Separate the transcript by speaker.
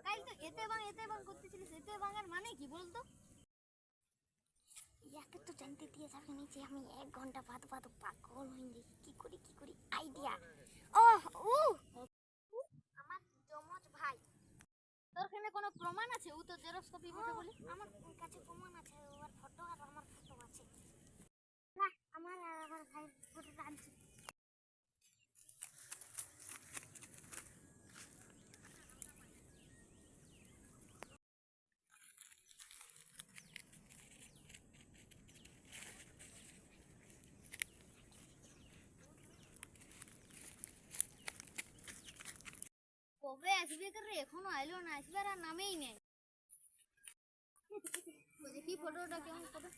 Speaker 1: কাল তো এতে বাং করতেছিলিস, এতে বাংয়ের মানে কি বলতো?
Speaker 2: ইয়াকে তো জানতে দিয়ে থাকেনি যে আমি 1 ঘন্টা বাদ পাগল হয়ে দেখি কি করি আইডিয়া। আমার জমজ ভাই।
Speaker 1: তোর কাছে কোনো প্রমাণ আছে ও তো জেরক্স কপি বটে বলি?
Speaker 2: আমার কাছে প্রমাণ আছে, ওর ফটো আর আমার ফটো আছে। না আমার ভাই ফটোটা আনছি।
Speaker 1: কবে আসবে রে? এখনো আইলো না, আসবার আর নামেই নেই। দেখি ফটোটা কেমন ফটো।